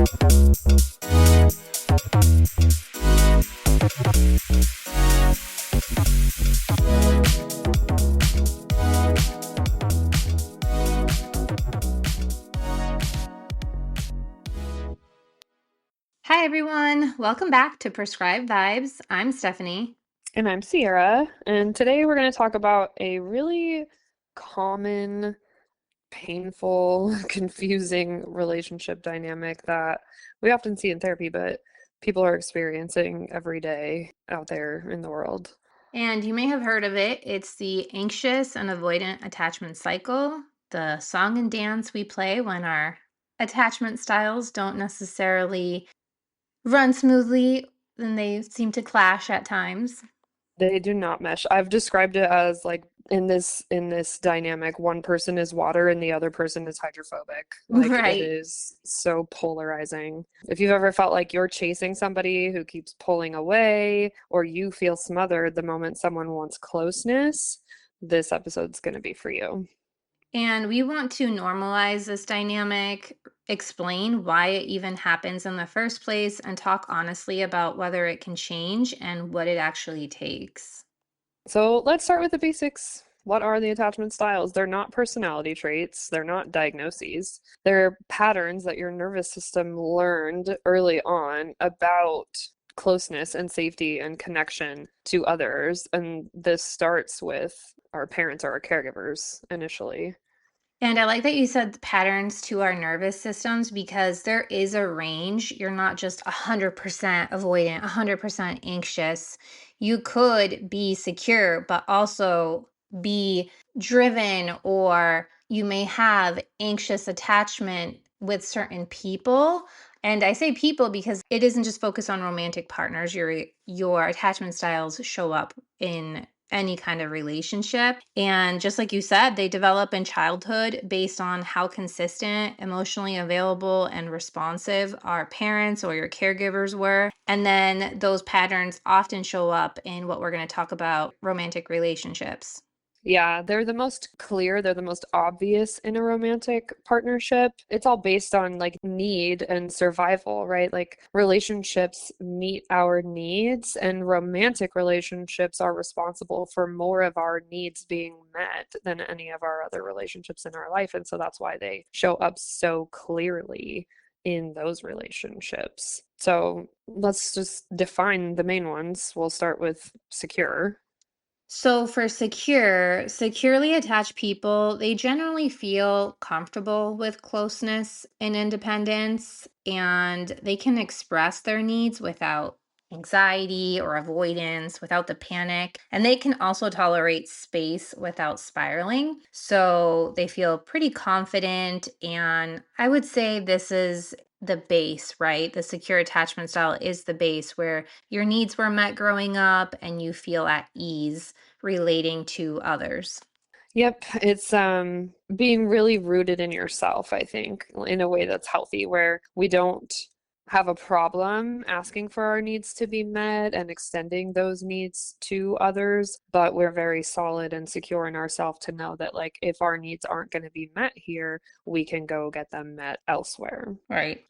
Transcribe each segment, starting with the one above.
Hi, everyone. Welcome back to Prescribed Vibes. I'm Stephanie. And I'm Sierra, and today we're going to talk about a really common, painful, confusing relationship dynamic that we often see in therapy, but people are experiencing every day out there in the world. And you may have heard of it. It's the anxious and avoidant attachment cycle, the song and dance we play when our attachment styles don't necessarily run smoothly and they seem to clash at times. They do not mesh. I've described it as like in this dynamic, one person is water and the other person is hydrophobic. Like it Right. is so polarizing. If you've ever felt like you're chasing somebody who keeps pulling away, or you feel smothered the moment someone wants closeness, this episode's going to be for you. And we want to normalize this dynamic, explain why it even happens in the first place, and talk honestly about whether it can change and what it actually takes. So let's start with the basics. What are the attachment styles? They're not personality traits, they're not diagnoses. They're patterns that your nervous system learned early on about closeness and safety and connection to others. And this starts with our parents or our caregivers initially. And I like that you said the patterns to our nervous systems because there is a range. You're not just 100% avoidant, 100% anxious. You could be secure, but also be driven, or you may have anxious attachment with certain people. And I say people because it isn't just focused on romantic partners. Your attachment styles show up in any kind of relationship. And just like you said, they develop in childhood based on how consistent, emotionally available, and responsive our parents or your caregivers were. And then those patterns often show up in what we're going to talk about romantic relationships. Yeah, they're the most clear, they're the most obvious in a romantic partnership. It's all based on like need and survival, right? Like relationships meet our needs, and romantic relationships are responsible for more of our needs being met than any of our other relationships in our life. And so that's why they show up so clearly in those relationships. So let's just define the main ones. We'll start with secure. So for securely attached people, they generally feel comfortable with closeness and independence, and they can express their needs without anxiety or avoidance, without the panic. And they can also tolerate space without spiraling. So they feel pretty confident. And I would say this is the base, right? The secure attachment style is the base where your needs were met growing up and you feel at ease relating to others. Yep, it's being really rooted in yourself, I think, in a way that's healthy, where we don't have a problem asking for our needs to be met and extending those needs to others, but we're very solid and secure in ourselves to know that like if our needs aren't going to be met here, we can go get them met elsewhere. Right.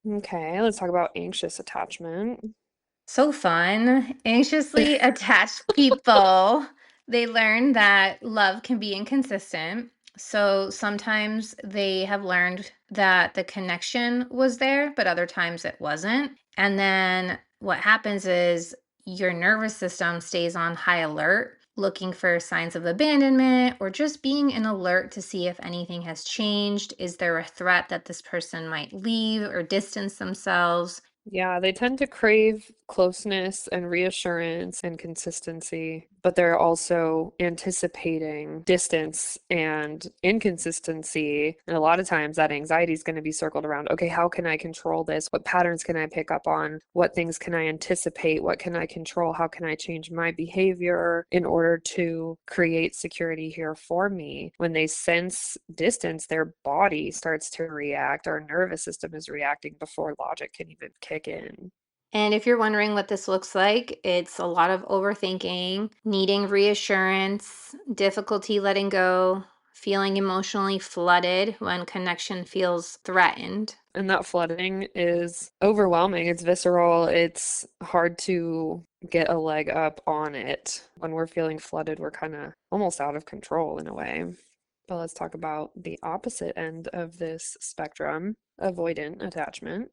Okay, let's talk about anxious attachment. So fun. Anxiously attached people, they learn that love can be inconsistent. So sometimes they have learned that the connection was there, but other times it wasn't. And then what happens is your nervous system stays on high alert, looking for signs of abandonment or just being in alert to see if anything has changed. Is there a threat that this person might leave or distance themselves? Yeah, they tend to crave closeness and reassurance and consistency, but they're also anticipating distance and inconsistency. And a lot of times that anxiety is going to be circled around, okay, how can I control this? What patterns can I pick up on? What things can I anticipate? What can I control? How can I change my behavior in order to create security here for me? When they sense distance, their body starts to react. Our nervous system is reacting before logic can even kick in. And if you're wondering what this looks like, it's a lot of overthinking, needing reassurance, difficulty letting go, feeling emotionally flooded when connection feels threatened. And that flooding is overwhelming. It's visceral. It's hard to get a leg up on it. When we're feeling flooded, we're kind of almost out of control in a way. But let's talk about the opposite end of this spectrum, avoidant attachment.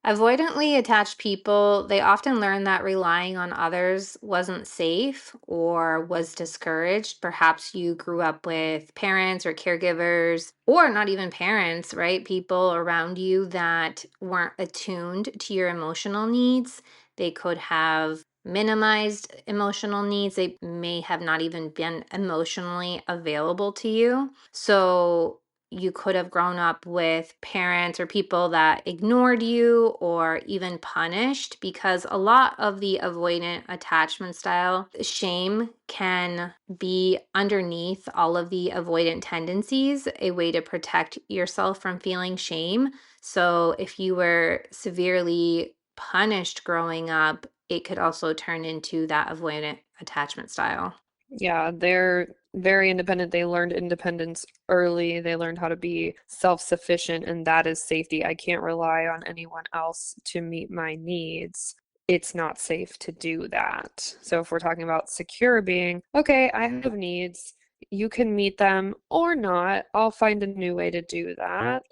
Avoidantly attached people, they often learn that relying on others wasn't safe or was discouraged. Perhaps you grew up with parents or caregivers, or not even parents, right? People around you that weren't attuned to your emotional needs. They could have minimized emotional needs. They may have not even been emotionally available to you. So you could have grown up with parents or people that ignored you or even punished, because a lot of the avoidant attachment style, shame can be underneath all of the avoidant tendencies, a way to protect yourself from feeling shame. So if you were severely punished growing up, it could also turn into that avoidant attachment style. Yeah, they're very independent. They learned independence early. They learned how to be self-sufficient, and that is safety. I can't rely on anyone else to meet my needs. It's not safe to do that. So if we're talking about secure being, okay, I have needs. You can meet them or not. I'll find a new way to do that.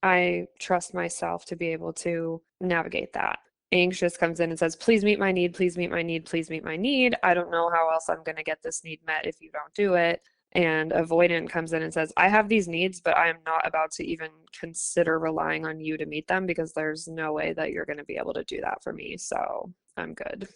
I trust myself to be able to navigate that. Anxious comes in and says, please meet my need, please meet my need, please meet my need. I don't know how else I'm going to get this need met if you don't do it. And avoidant comes in and says, I have these needs, but I am not about to even consider relying on you to meet them because there's no way that you're going to be able to do that for me. So I'm good.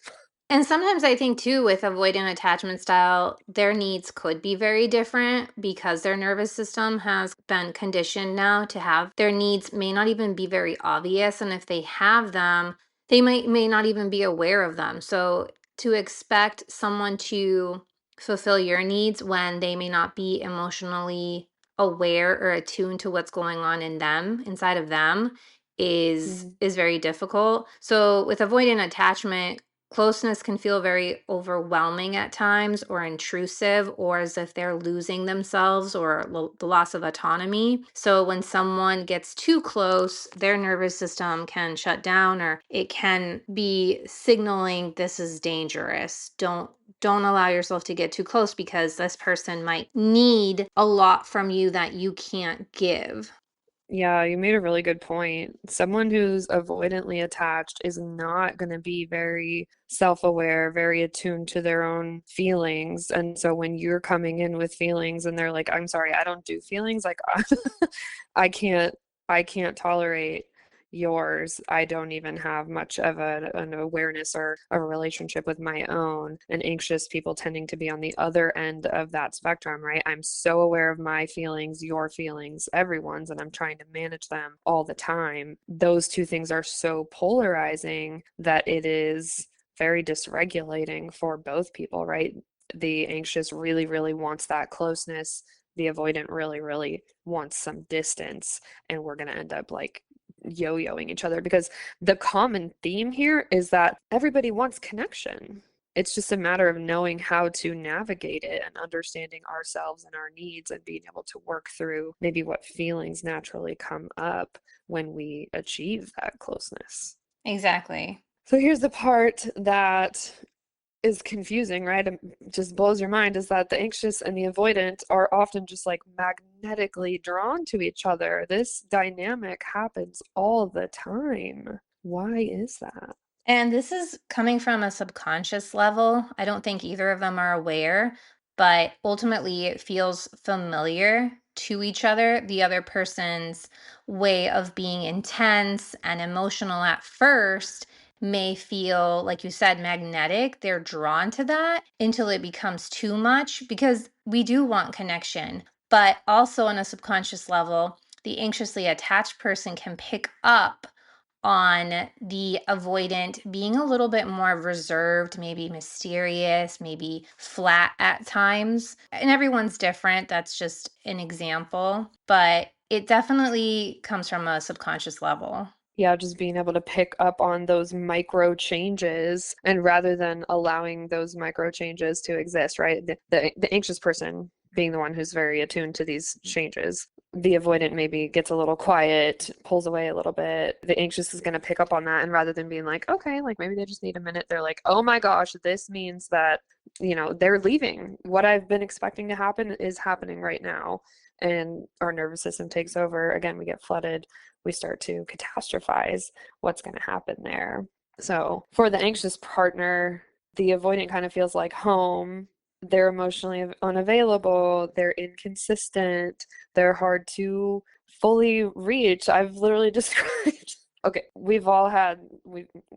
And sometimes I think too, with avoidant attachment style, their needs could be very different because their nervous system has been conditioned now to have their needs may not even be very obvious. And if they have them, they may not even be aware of them. So to expect someone to fulfill your needs when they may not be emotionally aware or attuned to what's going on in them, inside of them, Mhm. is very difficult. So with avoidant attachment, closeness can feel very overwhelming at times, or intrusive, or as if they're losing themselves, or the loss of autonomy. So when someone gets too close, their nervous system can shut down, or it can be signaling this is dangerous. Don't allow yourself to get too close because this person might need a lot from you that you can't give. Yeah, you made a really good point. Someone who's avoidantly attached is not going to be very self-aware, very attuned to their own feelings. And so when you're coming in with feelings and they're like, I'm sorry, I don't do feelings, like I can't I can't tolerate yours. I don't even have much of an awareness or a relationship with my own. And anxious people tending to be on the other end of that spectrum, right? I'm so aware of my feelings, your feelings, everyone's, and I'm trying to manage them all the time. Those two things are so polarizing that it is very dysregulating for both people, right? The anxious really, really wants that closeness. The avoidant really, really wants some distance. And we're going to end up like yo-yoing each other because the common theme here is that everybody wants connection. It's just a matter of knowing how to navigate it and understanding ourselves and our needs and being able to work through maybe what feelings naturally come up when we achieve that closeness. Exactly. So here's the part that is confusing, right? It just blows your mind is that the anxious and the avoidant are often just like magnetically drawn to each other. This dynamic happens all the time. Why is that? And this is coming from a subconscious level. I don't think either of them are aware, but ultimately it feels familiar to each other. The other person's way of being intense and emotional at first may feel, like you said, magnetic. They're drawn to that until it becomes too much, because we do want connection. But also on a subconscious level, the anxiously attached person can pick up on the avoidant being a little bit more reserved, maybe mysterious, maybe flat at times. And everyone's different. That's just an example. But it definitely comes from a subconscious level. Yeah, just being able to pick up on those micro changes and rather than allowing those micro changes to exist, right? The anxious person being the one who's very attuned to these changes the avoidant maybe gets a little quiet, pulls away a little bit. The anxious is going to pick up on that. And rather than being like, okay, like maybe they just need a minute, they're like, oh my gosh, this means that, they're leaving. What I've been expecting to happen is happening right now. And our nervous system takes over. Again, we get flooded. We start to catastrophize what's going to happen there. So for the anxious partner, the avoidant kind of feels like home. They're emotionally unavailable. They're inconsistent. They're hard to fully reach. I've literally described. Okay,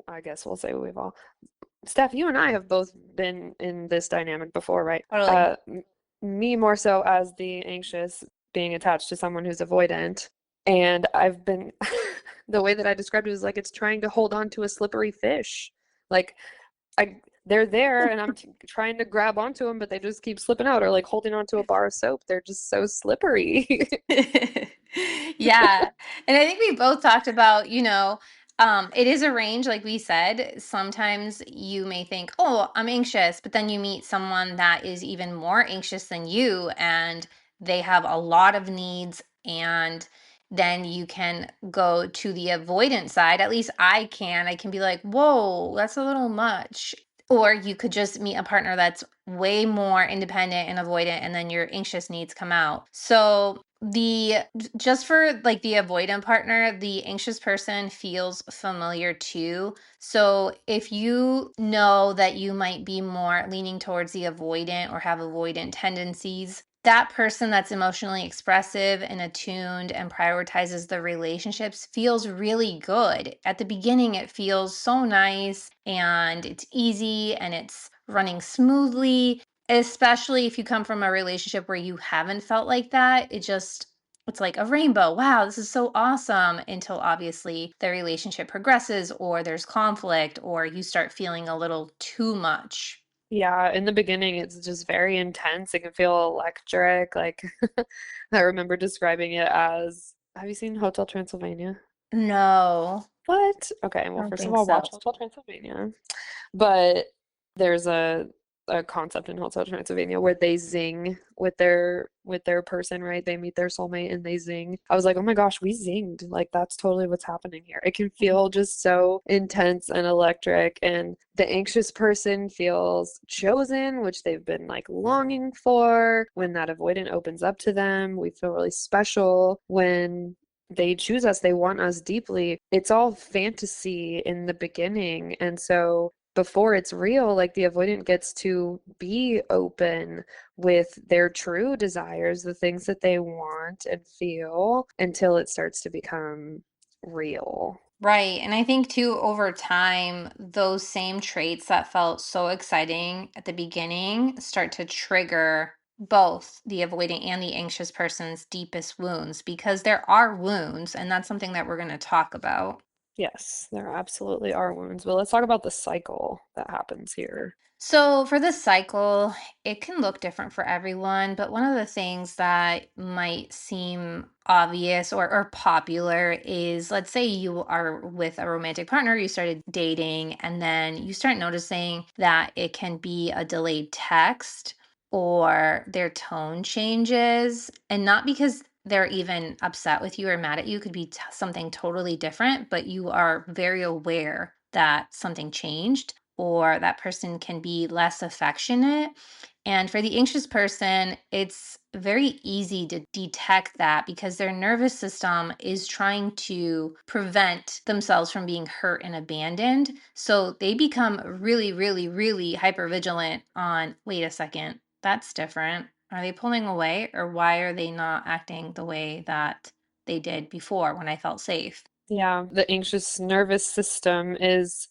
I guess we'll say we've all. Steph, you and I have both been in this dynamic before, right? Totally. Me more so as the anxious being attached to someone who's avoidant. And I've been, the way that I described it is like it's trying to hold on to a slippery fish. Like, they're there and I'm trying to grab onto them, but they just keep slipping out, or like holding onto a bar of soap. They're just so slippery. Yeah. And I think we both talked about, it is a range, like we said. Sometimes you may think, oh, I'm anxious, but then you meet someone that is even more anxious than you, and they have a lot of needs. And then you can go to the avoidant side. At least I can. I can be like, whoa, that's a little much. Or you could just meet a partner that's way more independent and avoidant, and then your anxious needs come out. So the just for like the avoidant partner, the anxious person feels familiar too. So if you know that you might be more leaning towards the avoidant or have avoidant tendencies, that person that's emotionally expressive and attuned and prioritizes the relationships feels really good. At the beginning, it feels so nice and it's easy and it's running smoothly, especially if you come from a relationship where you haven't felt like that. It's like a rainbow. Wow, this is so awesome, until obviously the relationship progresses or there's conflict or you start feeling a little too much. Yeah, in the beginning, it's just very intense. It can feel electric. Like, I remember describing it as, have you seen Hotel Transylvania? No, What? Okay, I well, don't first of think all, so. watch Hotel Transylvania. But there's a concept in Hotel Transylvania where they zing with their person, right? They meet their soulmate and they zing. I was like, oh my gosh, we zinged. Like that's totally what's happening here. It can feel just so intense and electric, and the anxious person feels chosen, which they've been like longing for. When that avoidant opens up to them, we feel really special. When they choose us, they want us deeply. It's all fantasy in the beginning. And so before it's real, like the avoidant gets to be open with their true desires, the things that they want and feel, until it starts to become real. Right. And I think too, over time, those same traits that felt so exciting at the beginning start to trigger both the avoidant and the anxious person's deepest wounds, because there are wounds, and that's something that we're going to talk about. Yes, there absolutely are wounds. But let's talk about the cycle that happens here. So, for this cycle, it can look different for everyone, but one of the things that might seem obvious or popular is, let's say you are with a romantic partner, you started dating, and then you start noticing that it can be a delayed text or their tone changes, and not because they're even upset with you or mad at you, could be something totally different, but you are very aware that something changed, or that person can be less affectionate. And for the anxious person, it's very easy to detect that because their nervous system is trying to prevent themselves from being hurt and abandoned. So they become really, really, really hyper vigilant on, wait a second, that's different. Are they pulling away, or why are they not acting the way that they did before when I felt safe? Yeah, the anxious nervous system is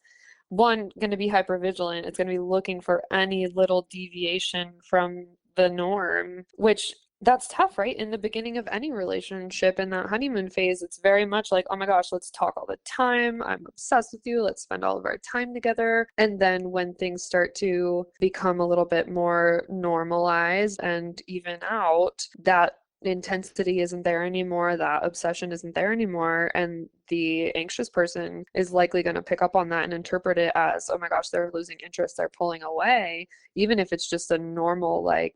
one going to be hypervigilant. It's going to be looking for any little deviation from the norm, which that's tough, right? In the beginning of any relationship, in that honeymoon phase, it's very much like, oh my gosh, let's talk all the time. I'm obsessed with you. Let's spend all of our time together. And then when things start to become a little bit more normalized and even out, that intensity isn't there anymore, that obsession isn't there anymore, and the anxious person is likely going to pick up on that and interpret it as, oh my gosh, they're losing interest, they're pulling away, even if it's just a normal, like,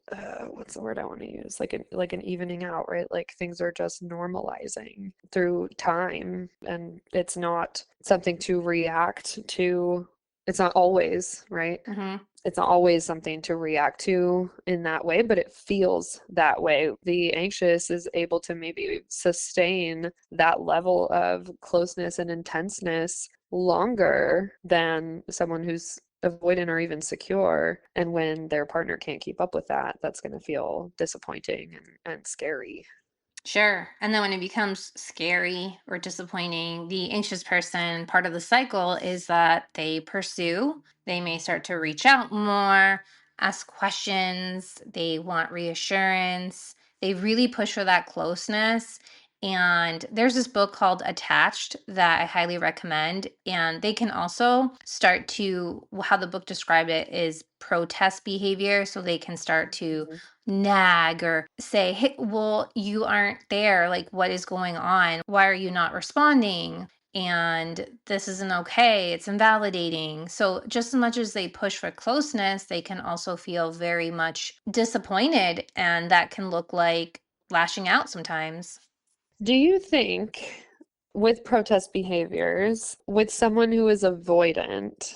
what's the word I want to use? Like an evening out, right? Like things are just normalizing through time, and it's not something to react to. It's not always, right? Hmm. It's not always something to react to in that way, but it feels that way. The anxious is able to maybe sustain that level of closeness and intenseness longer than someone who's avoidant or even secure. And when their partner can't keep up with that, that's going to feel disappointing and scary. Sure. And then when it becomes scary or disappointing, the anxious person, part of the cycle is that they pursue. They may start to reach out more, ask questions. They want reassurance. They really push for that closeness. And there's this book called Attached that I highly recommend. And they can also start to, how the book described it is protest behavior. So they can start to Mhm. nag or say, hey, well, you aren't there. Like, what is going on? Why are you not responding? And this isn't okay. It's invalidating. So, just as much as they push for closeness, they can also feel very much disappointed. And that can look like lashing out sometimes. Do you think with protest behaviors, with someone who is avoidant,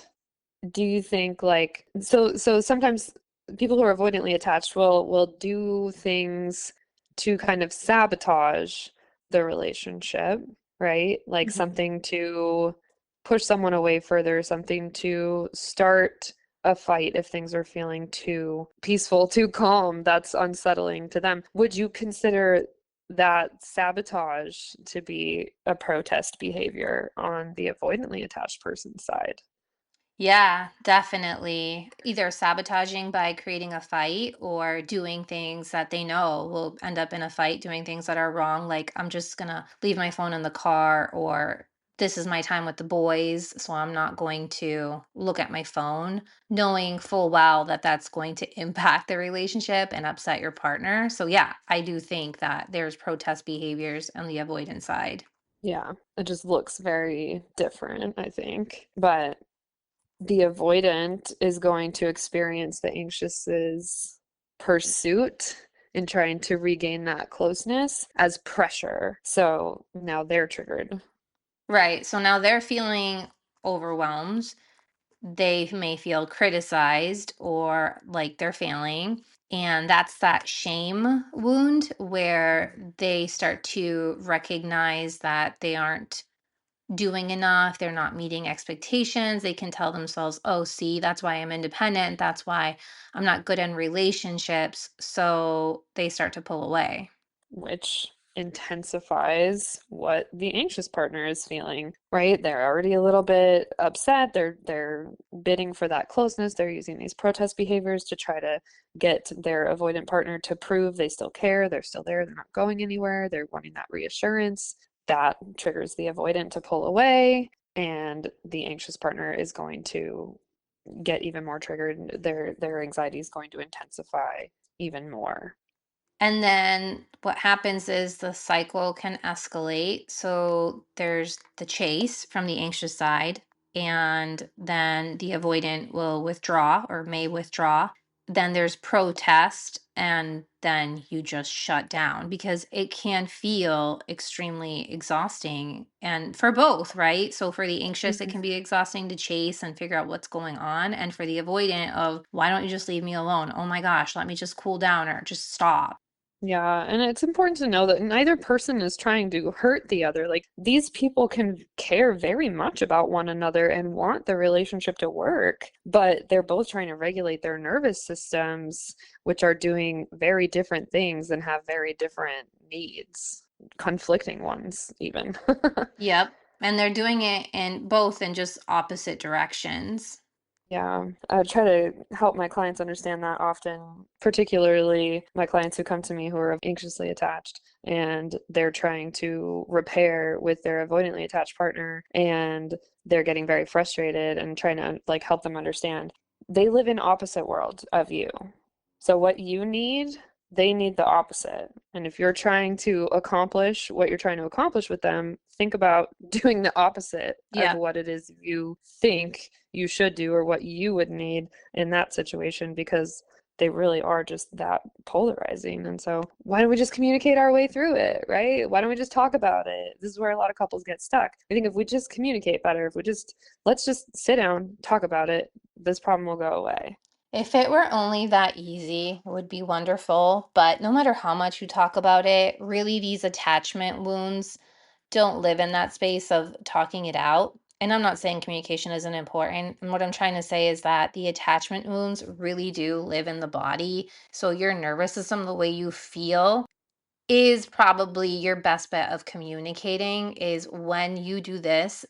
do you think like so sometimes people who are avoidantly attached will do things to kind of sabotage the relationship, right? Like Mhm. something to push someone away further, something to start a fight if things are feeling too peaceful, too calm, that's unsettling to them. Would you consider that sabotage to be a protest behavior on the avoidantly attached person's side? Yeah, definitely. Either sabotaging by creating a fight or doing things that they know will end up in a fight, doing things that are wrong. Like, I'm just gonna leave my phone in the car, or this is my time with the boys, so I'm not going to look at my phone, knowing full well that that's going to impact the relationship and upset your partner. So, yeah, I do think that there's protest behaviors on the avoidance side. Yeah, it just looks very different, I think. But the avoidant is going to experience the anxious's pursuit in trying to regain that closeness as pressure. So now they're triggered. Right. So now they're feeling overwhelmed. They may feel criticized or like they're failing. And that's that shame wound where Mhm. they start to recognize that they aren't doing enough. They're not meeting expectations. They can tell themselves, oh, see, that's why I'm independent. That's why I'm not good in relationships. So they start to pull away. Which intensifies what the anxious partner is feeling, right? They're already a little bit upset. They're bidding for that closeness. They're using these protest behaviors to try to get their avoidant partner to prove they still care, they're still there, they're not going anywhere. They're wanting that reassurance. That triggers the avoidant to pull away, and the anxious partner is going to get even more triggered. Their anxiety is going to intensify even more. And then what happens is the cycle can escalate. So there's the chase from the anxious side, and then the avoidant will withdraw or may withdraw. Then there's protest, and then you just shut down because it can feel extremely exhausting. And for both, right? So for the anxious, it Mhm. can be exhausting to chase and figure out what's going on. And for the avoidant, of why don't you just leave me alone? Oh my gosh, let me just cool down or just stop. Yeah, and it's important to know that neither person is trying to hurt the other. Like, these people can care very much about one another and want the relationship to work, but they're both trying to regulate their nervous systems, which are doing very different things and have very different needs, conflicting ones, even. Yep. And they're doing it in both in just opposite directions. Yeah, I try to help my clients understand that often, particularly my clients who come to me who are anxiously attached and they're trying to repair with their avoidantly attached partner and they're getting very frustrated and trying to like help them understand they live in opposite world of you. So what you need they need the opposite. And if you're trying to accomplish what you're trying to accomplish with them, think about doing the opposite of Yeah. what it is you think you should do or what you would need in that situation, because they really are just that polarizing. And so, why don't we just communicate our way through it, right? Why don't we just talk about it? This is where a lot of couples get stuck. I think if we just communicate better, if we just let's just sit down, talk about it, this problem will go away. If it were only that easy, it would be wonderful. But no matter how much you talk about it, really these attachment wounds don't live in that space of talking it out. And I'm not saying communication isn't important. And what I'm trying to say is that the attachment wounds really do live in the body. So your nervous system, the way you feel, is probably your best bet of communicating is when you do this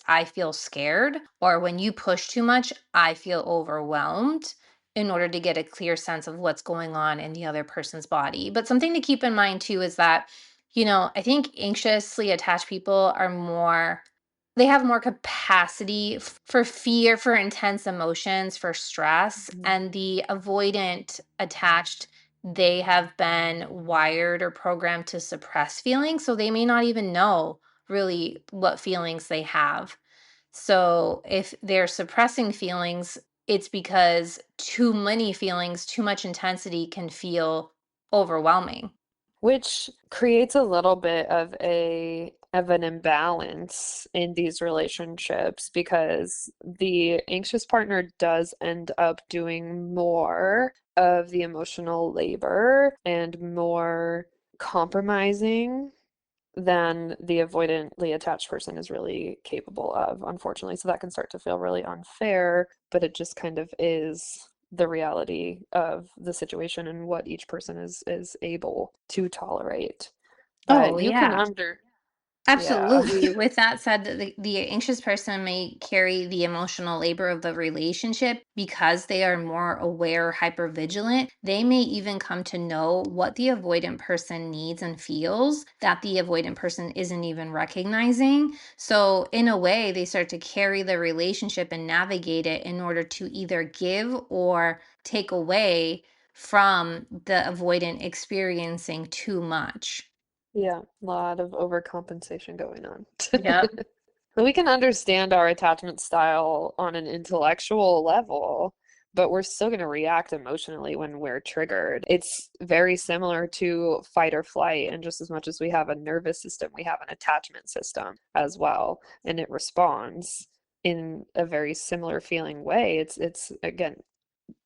I feel scared, or when you push too much, I feel overwhelmed, in order to get a clear sense of what's going on in the other person's body. But something to keep in mind too is that, I think anxiously attached people are more, they have more capacity for fear, for intense emotions, for stress, Mhm. and the avoidant attached, they have been wired or programmed to suppress feelings, so they may not even know really what feelings they have. So if they're suppressing feelings, it's because too many feelings, too much intensity can feel overwhelming. Which creates a little bit of an imbalance in these relationships, because the anxious partner does end up doing more of the emotional labor and more compromising than the avoidantly attached person is really capable of, unfortunately. So that can start to feel really unfair, but it just kind of is the reality of the situation and what each person is able to tolerate. But Oh, you can yeah. yeah. Absolutely. With that said, the anxious person may carry the emotional labor of the relationship because they are more aware, hyper vigilant. They may even come to know what the avoidant person needs and feels that the avoidant person isn't even recognizing. So, in a way, they start to carry the relationship and navigate it in order to either give or take away from the avoidant experiencing too much. Yeah, a lot of overcompensation going on. Yep. We can understand our attachment style on an intellectual level, but we're still going to react emotionally when we're triggered. It's very similar to fight or flight, and just as much as we have a nervous system, we have an attachment system as well, and it responds in a very similar feeling way. It's again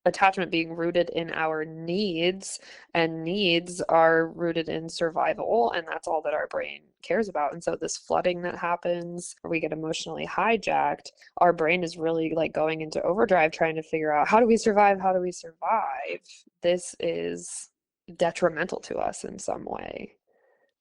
attachment being rooted in our needs, and needs are rooted in survival, and that's all that our brain cares about. And so this flooding that happens, or we get emotionally hijacked, our brain is really like going into overdrive trying to figure out, how do we survive, how do we survive. This is detrimental to us in some way.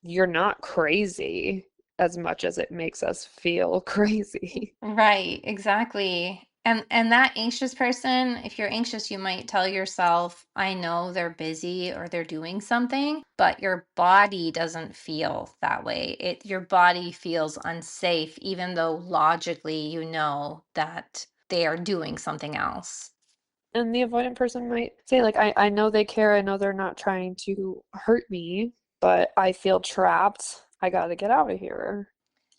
You're not crazy as much as it makes us feel crazy. Right, exactly. And that anxious person, if you're anxious, you might tell yourself, I know they're busy or they're doing something, but your body doesn't feel that way. Your body feels unsafe, even though logically you know that they are doing something else. And the avoidant person might say, like, I know they care, I know they're not trying to hurt me, but I feel trapped. I gotta get out of here.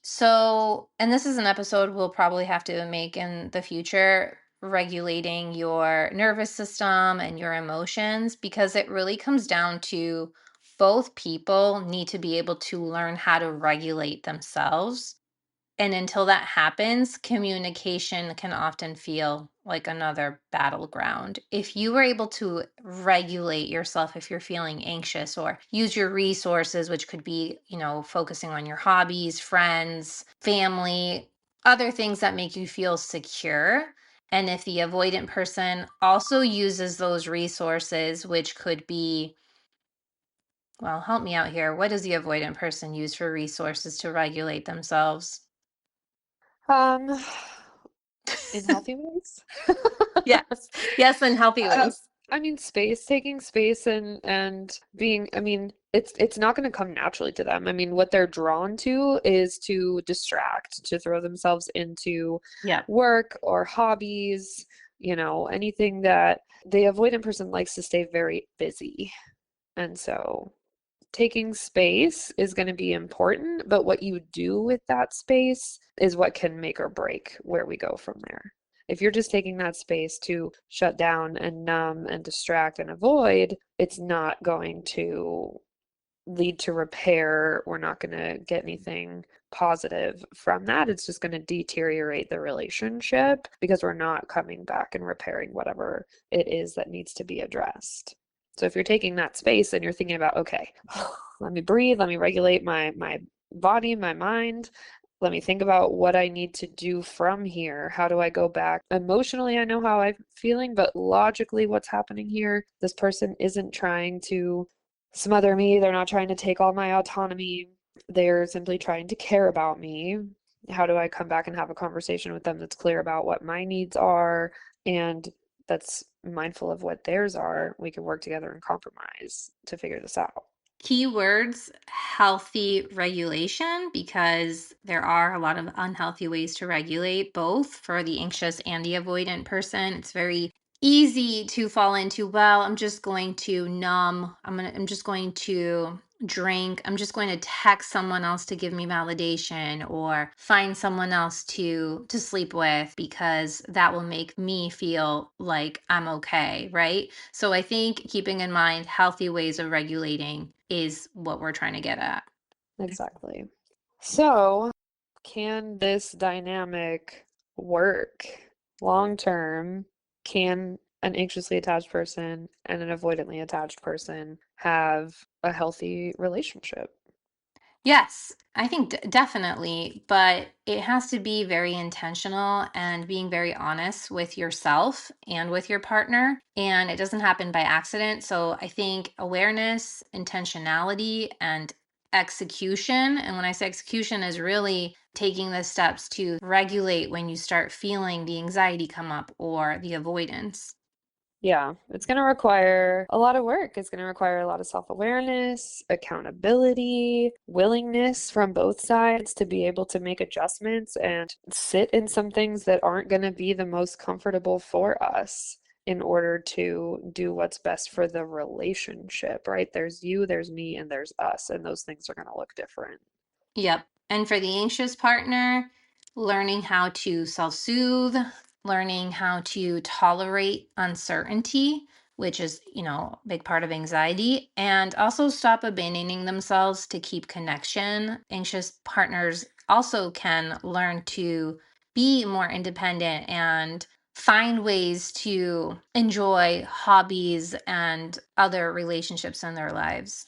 So, and this is an episode we'll probably have to make in the future, regulating your nervous system and your emotions, because it really comes down to both people need to be able to learn how to regulate themselves. And until that happens, communication can often feel like another battleground. If you were able to regulate yourself, if you're feeling anxious, or use your resources, which could be, focusing on your hobbies, friends, family, other things that make you feel secure. And if the avoidant person also uses those resources, which could be, well, help me out here. What does the avoidant person use for resources to regulate themselves? Um, in healthy ways. Yes. Yes, in healthy Uh, ways. I mean, taking space and being, I mean, it's not going to come naturally to them. I mean, what they're drawn to is to distract, to throw themselves into Yeah. work or hobbies, anything that the avoidant person likes to stay very busy. And so taking space is going to be important, but what you do with that space is what can make or break where we go from there. If you're just taking that space to shut down and numb and distract and avoid, it's not going to lead to repair. We're not going to get anything positive from that. It's just going to deteriorate the relationship because we're not coming back and repairing whatever it is that needs to be addressed. So if you're taking that space and you're thinking about, okay, let me breathe, let me regulate my body, my mind. Let me think about what I need to do from here. How do I go back? Emotionally, I know how I'm feeling, but logically, what's happening here? This person isn't trying to smother me. They're not trying to take all my autonomy. They're simply trying to care about me. How do I come back and have a conversation with them that's clear about what my needs are and that's mindful of what theirs are? We can work together and compromise to figure this out. Keywords: healthy regulation, because there are a lot of unhealthy ways to regulate, both for the anxious and the avoidant person. It's very easy to fall into, well, I'm just going to numb. I'm just going to drink. I'm just going to text someone else to give me validation, or find someone else to sleep with, because that will make me feel like I'm okay, right? So I think keeping in mind healthy ways of regulating is what we're trying to get at. Exactly. So, can this dynamic work long term? Can an anxiously attached person and an avoidantly attached person have a healthy relationship? Yes, I think definitely, but it has to be very intentional and being very honest with yourself and with your partner. And it doesn't happen by accident. So I think awareness, intentionality, and execution. And when I say execution, is really taking the steps to regulate when you start feeling the anxiety come up or the avoidance. Yeah, it's going to require a lot of work. It's going to require a lot of self-awareness, accountability, willingness from both sides to be able to make adjustments and sit in some things that aren't going to be the most comfortable for us in order to do what's best for the relationship, right? There's you, there's me, and there's us, and those things are going to look different. Yep. And for the anxious partner, learning how to self soothe, learning how to tolerate uncertainty, which is, a big part of anxiety, and also stop abandoning themselves to keep connection. Anxious partners also can learn to be more independent and find ways to enjoy hobbies and other relationships in their lives.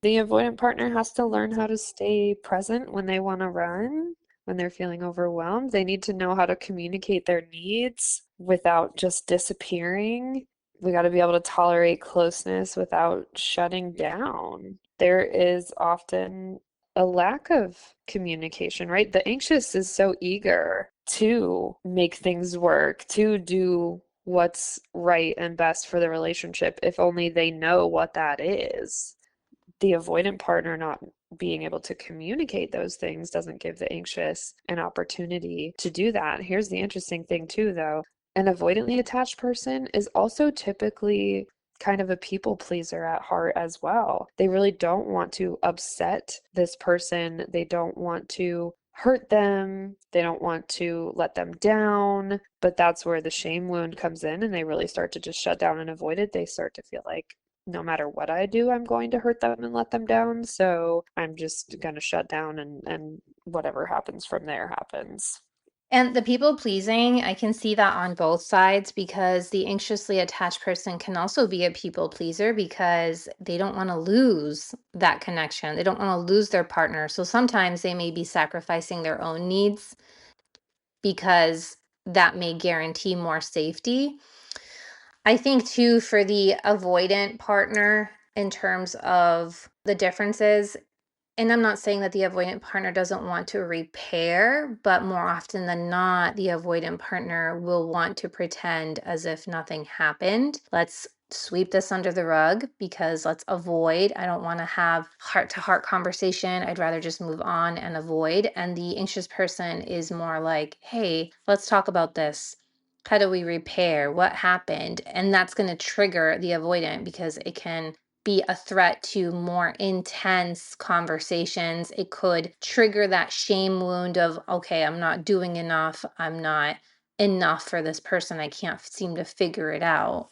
The avoidant partner has to learn how to stay present when they want to run, when they're feeling overwhelmed. They need to know how to communicate their needs without just disappearing. We got to be able to tolerate closeness without shutting down. There is often a lack of communication, right? The anxious is so eager to make things work, to do what's right and best for the relationship, if only they know what that is. The avoidant partner not being able to communicate those things doesn't give the anxious an opportunity to do that. Here's the interesting thing, too, though. An avoidantly attached person is also typically kind of a people pleaser at heart as well. They really don't want to upset this person. They don't want to hurt them. They don't want to let them down. But that's where the shame wound comes in and they really start to just shut down and avoid it. They start to feel like no matter what I do, I'm going to hurt them and let them down. So I'm just going to shut down and whatever happens from there happens. And the people pleasing, I can see that on both sides, because the anxiously attached person can also be a people pleaser because they don't want to lose that connection. They don't want to lose their partner. So sometimes they may be sacrificing their own needs because that may guarantee more safety. I think too, for the avoidant partner, in terms of the differences, and I'm not saying that the avoidant partner doesn't want to repair, but more often than not, the avoidant partner will want to pretend as if nothing happened. Let's sweep this under the rug because let's avoid. I don't want to have heart to heart conversation. I'd rather just move on and avoid. And the anxious person is more like, hey, let's talk about this. How do we repair? What happened? And that's going to trigger the avoidant because it can be a threat to more intense conversations. It could trigger that shame wound of, okay, I'm not doing enough. I'm not enough for this person. I can't seem to figure it out.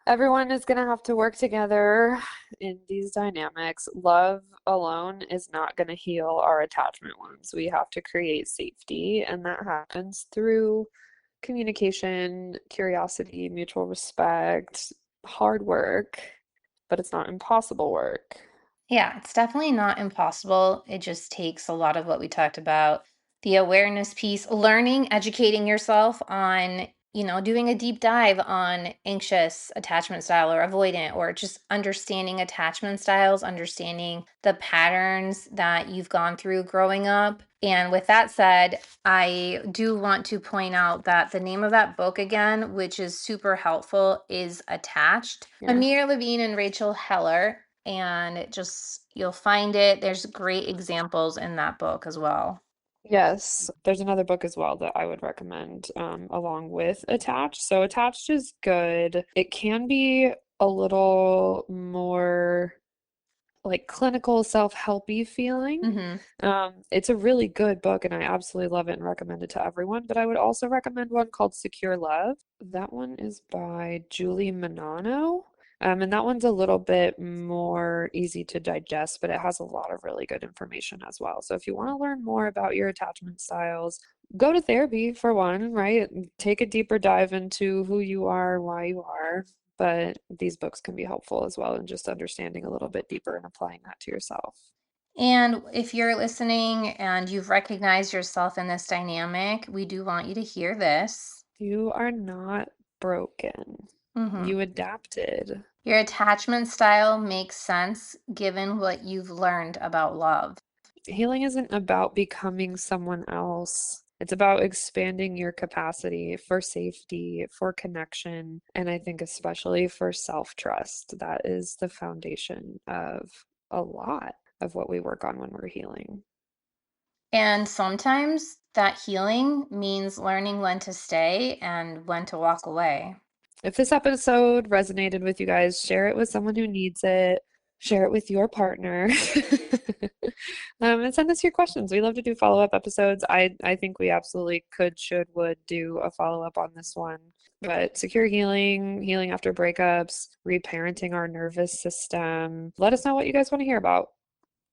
Everyone is going to have to work together in these dynamics. Love alone is not going to heal our attachment wounds. We have to create safety, and that happens through communication, curiosity, mutual respect, hard work, but it's not impossible work. Yeah, it's definitely not impossible. It just takes a lot of what we talked about, the awareness piece, learning, educating yourself on, doing a deep dive on anxious attachment style or avoidant, or just understanding attachment styles, understanding the patterns that you've gone through growing up. And with that said, I do want to point out that the name of that book again, which is super helpful, is Attached. Yeah. Amir Levine and Rachel Heller, and you'll find it. There's great examples in that book as well. Yes, there's another book as well that I would recommend along with Attached. So Attached is good. It can be a little more like clinical self-helpy feeling. Hmm. It's a really good book and I absolutely love it and recommend it to everyone. But I would also recommend one called Secure Love. That one is by Julie Menanno. And that one's a little bit more easy to digest, but it has a lot of really good information as well. So if you want to learn more about your attachment styles, go to therapy for one, right? Take a deeper dive into who you are, why you are. But these books can be helpful as well in just understanding a little bit deeper and applying that to yourself. And if you're listening and you've recognized yourself in this dynamic, we do want you to hear this. You are not broken. Hmm. You adapted. Your attachment style makes sense given what you've learned about love. Healing isn't about becoming someone else. It's about expanding your capacity for safety, for connection, and I think especially for self-trust. That is the foundation of a lot of what we work on when we're healing. And sometimes that healing means learning when to stay and when to walk away. If this episode resonated with you guys, share it with someone who needs it. Share it with your partner. And send us your questions. We love to do follow-up episodes. I think we absolutely could, should, would do a follow-up on this one. But secure healing, healing after breakups, reparenting our nervous system. Let us know what you guys want to hear about.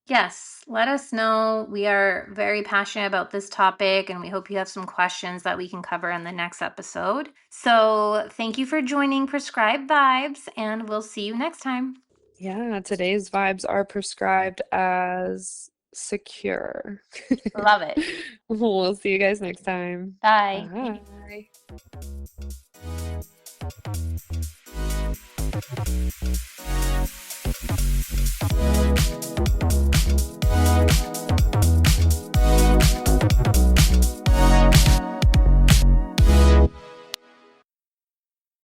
Yes, let us know. We are very passionate about this topic, and we hope you have some questions that we can cover in the next episode. So, thank you for joining Prescribed Vibes, and we'll see you next time. Yeah, today's vibes are prescribed as secure. Love it. We'll see you guys next time. Bye. Bye.